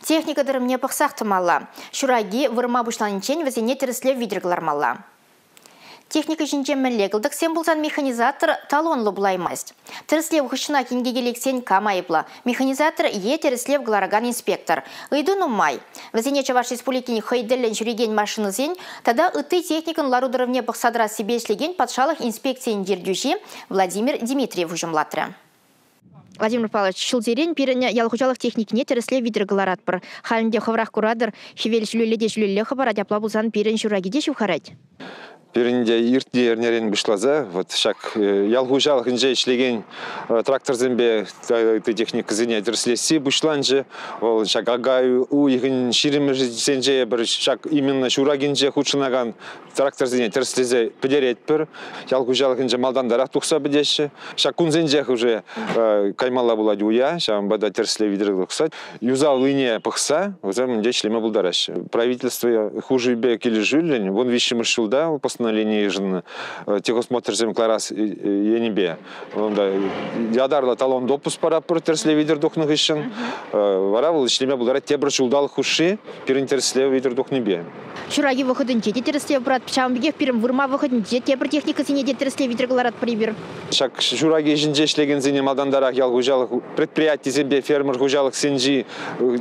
Техника дырымне пықсақтымалла. Шураги вырма бұшланынчен візене тіріслев видерглармалла. Техника жинжеммелле кылдык сен булсан механизатор талонлы булаймасть. Тіріслев хышына кенге келексен камайыпла. Механизатор е тіріслев глараган инспектор. Ыйду нумай. Візене Чаваш республикин хойделлен жүреген машины зен, тада ыты техникын ларудырывне пықсадыра себешлеген патшалық инспекциян жердюши Владимир Дмитриев ұжымлатры. Владимир Павлович, шылдерен періне ялғычалық техникіне тірісле видергаларат бір. Халінде қыврақ құрадыр, шевел жүлеледе жүлеле қыбар адяпла бұлзан перін жүрагеде шывхарад. Перінде иртде ернерен бішлаза, вот шак ялғычалық інже ішлеген трактор зімбе техника зіне тіріслесі бұшланжы, ол шак агай у егін ширимі сенже бір шак именно шурагинже худшынаған трактор зіне тіріслезе підерет бір, ялғычалық інже малдандарақ тұқса бідеші, шак күнзенжех уже каймала болады уя, шам бада тірісле видергі тұқса, юзал линия пықса, өзімінде шлеме бұлдараш. Правительство хуже бе келі жүлін, вон виші мұршылда, на линии жена техосмотрзем кларас енибе. Ядарлы талон допуск пара протерсле видер духнух ищен. Варавыл ишлеме булдара тебр чулдал хуши перентерсле видер духнебе. Шураги выходын жете терсле брат пчамбеге пирм вырма выходын жете тебр техника сине терсле видер гларат прибер. Шак шураги жинже шлеген зине малдандарах ял гужалых предприятий зембе фермер гужалых синжи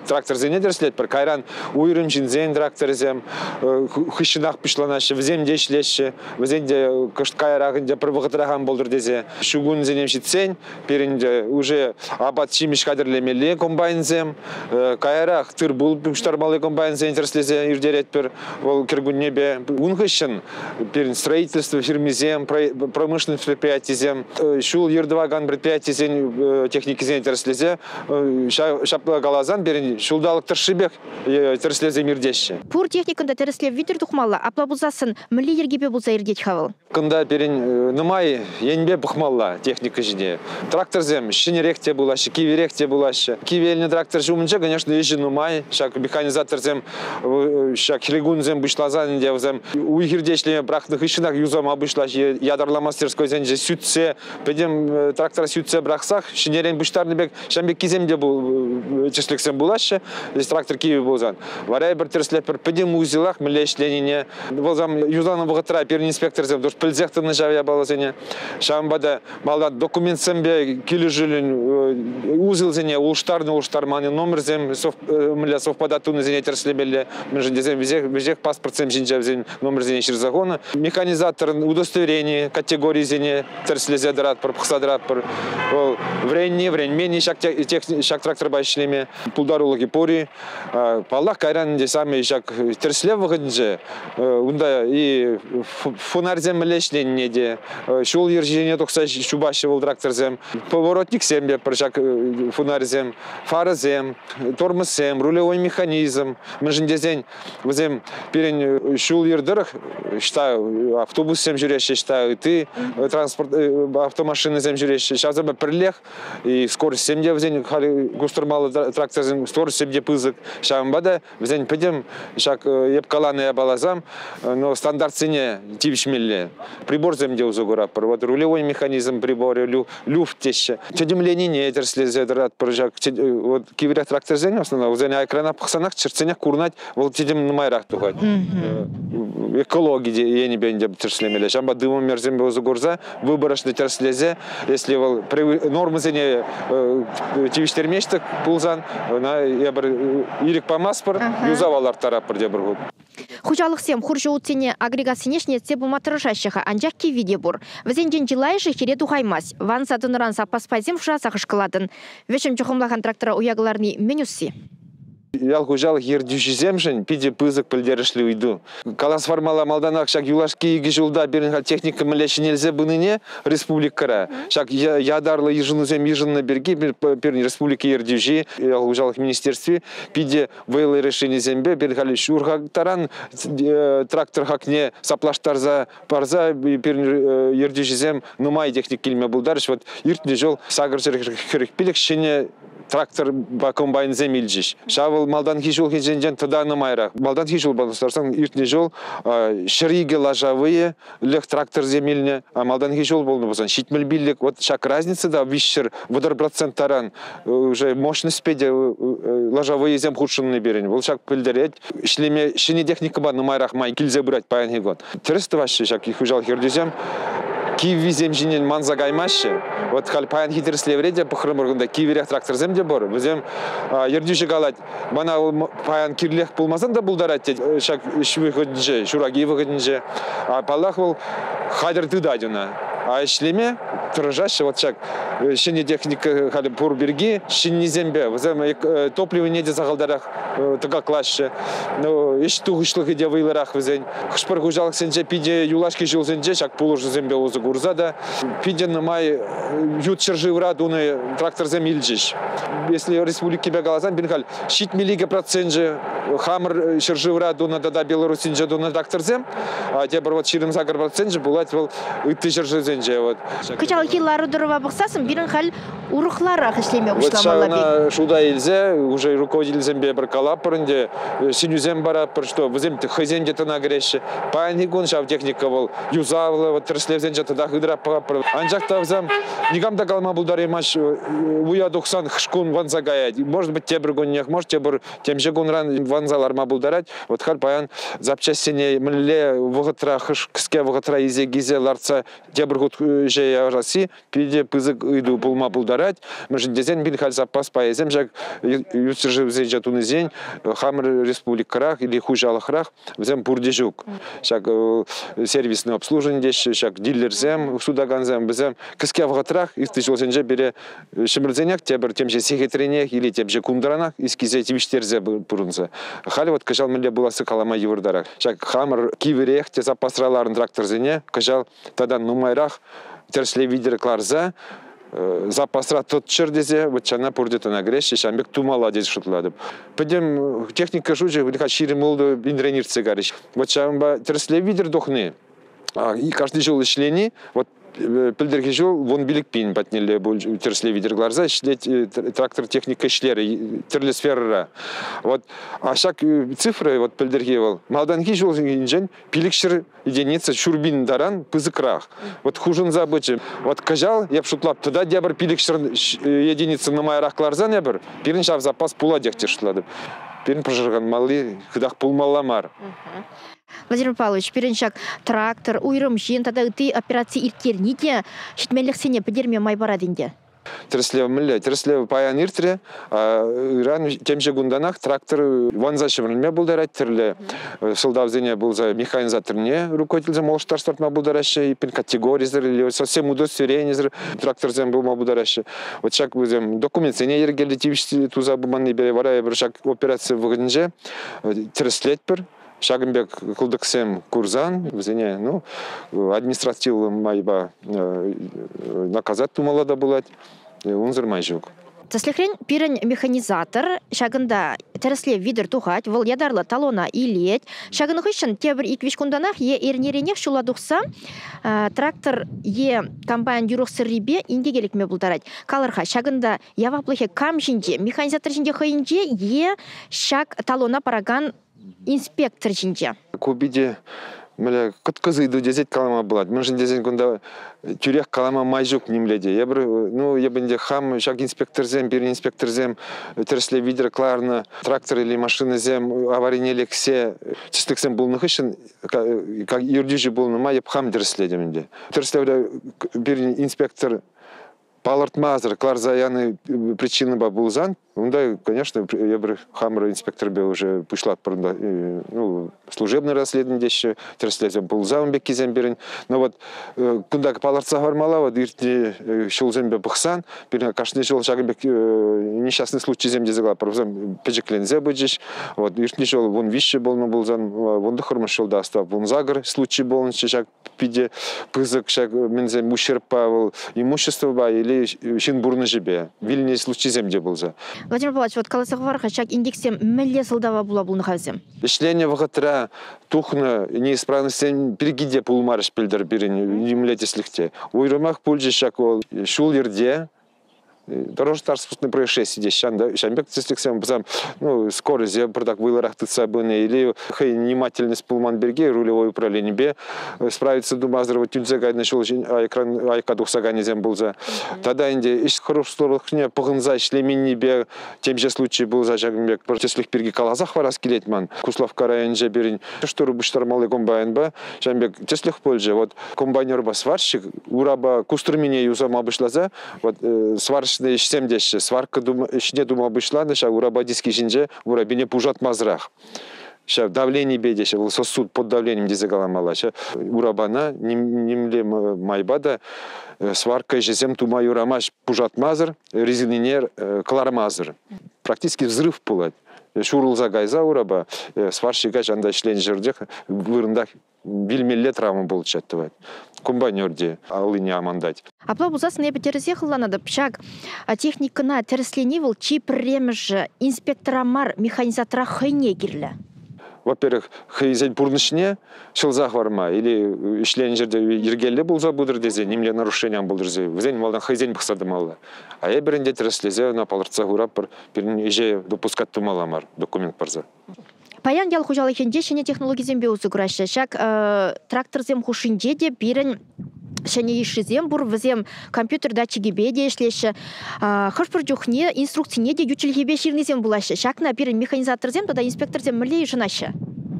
трактор зине терслет пар кайран уйрым жинзен трактор зем хышынах пишланаш в земде шлеш Везенде кышткая рагынде провокатораган болдыр дезе. Шугун зенемши цень, перенде уже абат чимиш кадрлемеле комбайнзем, кайрах тыр бул штармалы комбайнзем терслезе ирдерет пер вол киргуннебе унхышын, перен строительство фирмизем, промышленность предприятизем, шул ердваган предприятизем техники зен терслезе, шапла галазан перен шулдалык тершибек терслезе мирдеще. Пур техникында терслев витер тухмалла, аплабузасын милли ергебе булса ирдет хавыл. Кында перен нымай енбе бухмалла техника жиде. Трактор зем шинеректе булашы, киверекте булашы. Кивельный трактор жумынча, конечно, ежи нымай. Шак механизатор зем, шак хилигун зем бұшлазан де зем. Уйгирдешлеме брахных ишинах юзам абышлашы ядарлы мастерской зен же сүтсе. Педем трактор сүтсе брахсах, шинерен бұштарны бек, шамбек киземде бұл чеслексем булашы. Здесь трактор киви булзан. Варай бір терслепер, педем узилах, милешленіне. Булзам юзаным вғытыра перен инспектор зем, дош пілзектіні жавя балазене. Шамбада малдан документ сембе килі жүлін узил зене, улштарманы номер зем, мля совпадатуны зене терслебелі. Межінде зем везех паспорт зем жинжа зем номер зене ширзагона. Механизатор удостоверение категории зене терслезе драт пар, пықса драт пар. Времени шак трактор байшлеме, пулдарулығы пори. Паллах кайран де сами шак терслев вғынже. Унда и фонарзем лешленне де, шул ержене тоқса шубашы был тракторзем, поворотник сембе прыжак фонарзем, фарзем, тормозем, рулевой механизм. Межіндезен взем перен шул ердырых, считаю, автобусем жүреше, считаю, ты транспорт автомашины зем жүреше. Сейчас бы прилег и скорость семде взен густурмалы тракторзем, скорость семде пызык. Шамбада взен пойдем, шак епкаланы балазам, но стандарт цене тившмелле. Прибор земде узугура, вот рулевой механизм прибора, люфт теща. Чадимление не терслезе драт прыжак. Вот киверя трактор зене основно, узене экрана пахсанах черценя курнать, вот тидим на майрах тухать. Экологии я не бенде терслемеле. Шамба дымом мерзем узугурза, выборочно терслезе, если нормы зене тивштермештик пулзан, на ирик помаспор, юзавалар тарапыр дебургу. Хужалық сем хуржы утсене агрегасыне шнетсе бұматырышащыға анжақ кевиде бұр. Візенден жылайшы хере тухаймас. Ван сатыныран сапаспайзем фшаса қышқыладын. Вешім чухымлаған трактора уяғыларны менюсси. Ял хужалық ердюші земшін, пиде пызық пілдерішлі үйду. Калас формала малданақ шак юлашки егі жылда берінға техника мүлеші нельзе бұныне республикара. Шак ядарлы ежыны зем ежынны берге берін республика ердюші, ял хужалық министерстве, пиде вейлы решение зембе, берінғалі шурғақтаран трактор хакне саплаштарза парза, берін ердюші зем нумай техник келме бұлдарыш. Вот иртіне жол сағыр жүрек пілік шене трактор ба комбайн земилжиш. Шавыл малдан хижул хиженжен тада намайрак. Малдан хижул балыстарсан иртне жол шыриге лажавые лех трактор земельне, а малдан хижул болну бозан шитмел биллик. Вот шак разница да вишер водар процентаран уже мощность педе лажавые зем худшинны берен. Бол шак пилдерет. Шлеме шини техника ба намайрак май килзе брать паян хигон. Тересте ваше шак их ужал хердезем. Киви земжинен манза гаймаще. Вот хал паян хитерсле вреде похроморгунда киверях трактор земде бор. Безем ердюше галать. Бана паян кирлех пулмазан да булдарать. Шак выходнже, шураги выходнже. А палах был хадер тыдадюна. А шлеме тражаще вот шак шини техника хали пур берги шини зембе. Безем топливо неде загалдарах тага класше. Но иш тугышлык иде выларах безен. Хшпар гужалык сенже пиде юлашки жил сенже шак пулуш зембе узы гурзада. Пиде намай ют черживра дуны трактор земильжиш. Если республики бегалазан бинхаль щит милига процентже хамр черживра дуна дада Беларусинже дуна трактор зем. А те вот чирим загар процентже булать был ты черживзенже вот. Кычал хиллары дурова баксасын биринхаль урухлар ишлеме ушламалар. Вот шуда илзе уже руководитель зембе бір калапырынде синюзем бара пыр что взем хозяин где-то на греше. Панигон шав техника был юзавла вот треслевзен жата да хыдра папыр. Анжакта взем нигамда калма булдари маш уя 90 хшкун ванзагая. Может быть те бергоннях, может те бер тем же гонран ванзаларма булдарать. Вот хал паян запчастине мле вогатра хшкске вогатра изе гизе ларца те бергут же России пиде пызык иду булма булдарать. Может дезен бин хал запас поезем жак юсержи взеja тунезен хамр республикарах или хужалахрах взем бурдежук. Шак сервисное обслуживание деш шак дилерзем судаганзем безем кыске вогатрах истежолсенже бере шимрзеняк тебер тем же секретаренех или тем же кумдранах искизе тивиштерзе бурунса. Хали вот кажал мле была сыкалама юрдарах. Шак хамр киверех те запасраларын тракторзене кажал тада нумайрах терсле видер кларза запасра тот чердезе вот чана пурдета на греше шамбек тумала дез шутлады. Пойдем техника жуже выдыха шире молду индренирцы гариш. Вот шамба терсле видер дохны. И каждый жил члени вот пилдерги жол вон билик пин батнеле бул терсле видер гларза шлеть трактор техника шлеры терле сфера. Вот а шак цифры вот пилдерги вол малданги жол инжен пиликшер единица шурбин даран пызыкрах. Вот хужун забычы. Вот кажал я шутлап туда дебр пиликшер единица на майрах гларза не бер пирин шав запас пула дехте шутлады. Пирин прожирган малы хыдах пулмаламар. Владимир Павлович, переншак трактор, уйрым жин, тада ты операции иртерните, шитмелих сене подерме майбара денде. Тереслев милле, тереслев паян иртре, ран тем же гунданах трактор ванзашеврне булдарать терле, солдавзене был за механизаторне, руководитель за молштарстартма булдараще, и пин категории или совсем удостоверение трактор зем был булдараще. Вот шак вызем документы не ергели тивишти туза буманный беревара, и шак операция в гнже, тереслет пер. Шагымбек кылдыксем курзан, везене, ну, административный майба наказать тумалада булать, унзыр майжук. Таслихрен пирен механизатор, шагында тересле видер тухать, вол ядарлы талона илет, шагын хышын тебір иквиш кунданах е эрнеренех шуладухса, трактор е комбайн юрықсы рибе индегелік ме бұлдарать. Калырха шагында яваплыхе кам жинде, механизатор жинде хыйынде е шаг талона параган инспектор жинде. Кубиде мля кыткызы иду дезет калама булат. Мен жин дезен кунда тюрек калама майжук немледе. Я бир ну я бенде хам шаг инспектор зем, бир инспектор зем тересле видер кларна трактор или машина зем аварийный лексе чистыксем булны хышын как юрдижи булны май хам тереследемде. Тересле бир инспектор палартмазер кларзаяны причины бабулзан. Да, конечно, я бы хамра инспектор бы уже пошла ну, служебное расследование еще, терслезем был заумбеки земберин. Но вот куда паларца гармала, вот ирти шел зембе бахсан, перед каждый шел шагбек несчастный случай земде загла, просто печеклен зебыджиш, вот ирти шел вон вище был на булзан, вон дохорма шел да остав вон загр случай был, шаг пиде пызык шаг мензем ущерпавал имущество ба или шинбурны жебе, вильный случай земде был за. Владимир Павлович, вот колосах варха шаг индексем милле солдава була был нахазем. Шление вагатра тухна неисправности перегиде пулмарш пильдер бирин имлете слегте. Уйромах пульжи шаг шул ерде дорожно-транспортные происшествия здесь, шамбек цисликсем, ну, скорость, я продак выларах тыцабыны, или внимательность Пулманберге, рулевое управление бе, справиться думазрова тюнзега, начал экран айкадух саганезем был за. Тогда инде, из хороших не погнза, шлемини бе, тем же случае был за жагмбек, протеслих перги калазах варас килетман, Куславка районже берин, что рубуштар малый комбайн ба, шамбек теслих польже, вот комбайнер ба сварщик, ураба кустрмине юзам обышлаза, вот сварочные 70, сварка не думал обышла, наша ураба диски жинже, урабине пужат мазрах. Сейчас давление бедеше, сосуд под давлением дизегаламала. Урабана, немле майбада, сварка жезем тума юрамаш пужат мазр, резининер клармазр. Практически взрыв пулать. Шурулза гайза ураба, сварщика жанда член жердех, вырындах билмелле травма получать. Комбайнерде алыне амандать. Апла бузас не бетерзе хланада пшак техникана терсленивал чи премже инспекторамар механизатора хайне кирле. Во-первых, хейзен пурнышне шылзах варма или ишлен жерде ергелле булза будыр дезе, немле нарушениям булдырзе. Везен малдан хейзен бахсады мала. А я беренде терслезе на палырца гурап пир еже допускат тумаламар документ парза. Паян ял хужалыхенде шене технологизем беузы гураща. Шак тракторзем хушинде де бирен шене ишизем бур везем компьютер датчиги беде ишлеше. Хашпыр жухне инструкцияне де ючилгебе ширнезем булаща. Шак на бирен механизаторзем тогда инспекторзем мле ишынаща.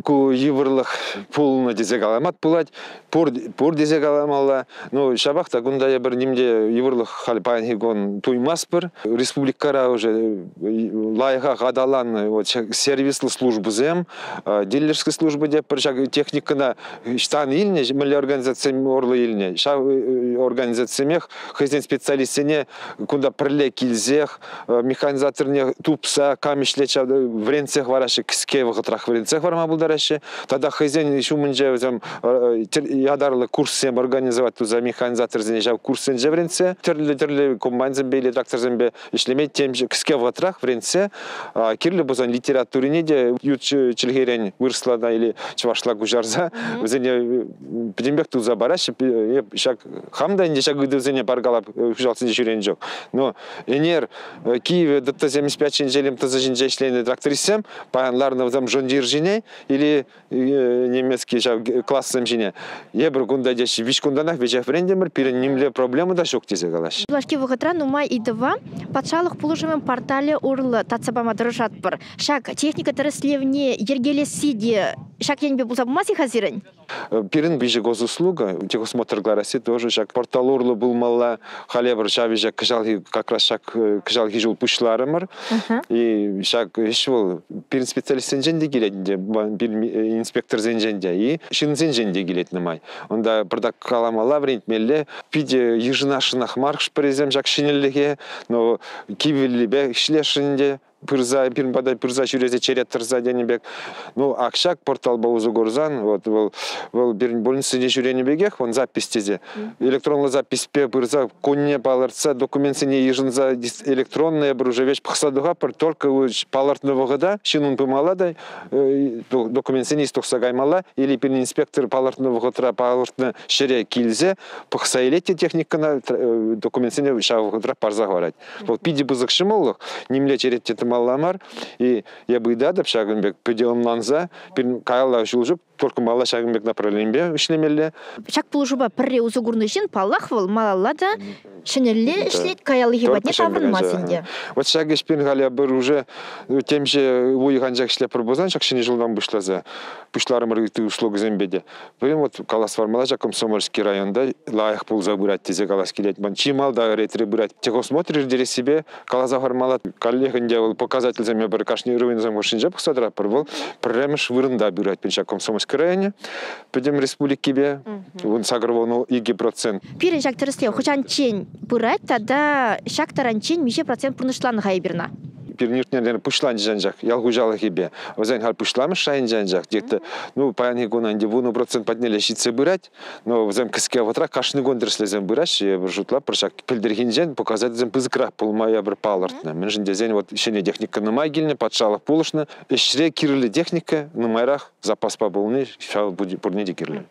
Ку еврлых полна дезегаламат пулать, пор дезегаламала. Ну шабахта гунда я бер немде еврлых хальпайгон туймаспер. Республикара уже лайга гадалан вот сервисный службы зем, дилерская служба де першак техника на штан ильне, мле организация орлы ильне. Ша организация мех, хозяин специалистене куда преле кильзех, механизатор не тупса, камешлеча вренцех вараши кскевых трах вренцех варма булдар. Тогда хозяин еще мунже ядарлы курс сем организовать туза механизатор зенежав курс сенже вренце, терли комбайн зембе или трактор зембе ишлемет тем же кске в атрах вренце, кирли бозан литературе де ют чилгерен выросла или чвашла гужарза, зене пидембек туза бараш, шак хамда инде шак гыды зене баргала хужалсын жюрен жок. Но энер Киеве датта 75 желем таза жинже ишлени тракторисем, паянларны вдам жондир жине или немецкий класс самжине. Я бір гунда деші виш гунданах вежах врендемір, пирен немле проблемы да шок тезе галаш. Блашки вғытра нумай идыва патшалық пулышымен портале урлы татсабама дырышат бір. Шак техника тіріслевне ергелесі де шак енбе бұлса бұмаси хазирын? Пирен бежі госуслуга, техосмотр глараси тоже шак портал урлы булмалла халебір шавежа как раз шак кыжалги жол пушларымыр. И шак ешвол пирен специалистен женде келедінде инспектор зенженде и шин зенженде келет намай. Онда продак каламала врентмелле пиде ежинашынах марш презем жак шинеллеге, но кивеллибе шлешинде пырза, пирнбадай пырза чурезе черет тырза денебек. Ну, акшак портал баузу горзан, вот, был бирн больницы не жюрени бегех, вон запись тезе. Электронная запись пе пырза, конне паларца, документы не ежинза электронная, бруже вещь пхсадуга, только палартного года, шинун помаладай, документы не стохсагай мала, или пирн инспектор палартного года, палартна шере кильзе, пхсаилете техника на документы не шаву года парза говорить. Вот пиди бузак шимолах, немле черет малламар и я бы да шагынбек педелом ланза пин кайла жулжук только мала шагынбек направление ишлемелле шак пулжуба пирре узугурнышин паллахвал малалада шинелле ишлет каялы хибатне таврынмасынде вот шагыш пин галя бір уже тем же уйган жак ишлеп пробозан шак шине жылдан бушлаза бушларым рыты услуг зембеде прям вот калас формала жак Комсомольский районда лайх пул забирать тезе калас келет ман чимал да ретри брать техосмотр дери себе каласа формала коллеган делал показатель за меня баркашни уровень за машинжа посадра порвал прямо швырнда бирать пинчак Комсомольской районе пойдем республики бе он сагрвал иги процент пире жак терсле хочан чень бирать тогда шак таранчень мише процент пурнышлан хайберна пирниртнерден пушлан жанжак ялгужалы хибе озен хал пушламыш шайн жанжак где-то ну паяни гонанде вуну процент подняли щице бирать но взем кыске ватра кашны гондерслезем бираш я жутла прошак пельдергинжен показать зем пызыкра полмая бір палартна мен жендезен вот шене техника на магильне подшалах полышна ишре кирле техника на майрах запас поболны шал будет пурнеди кирле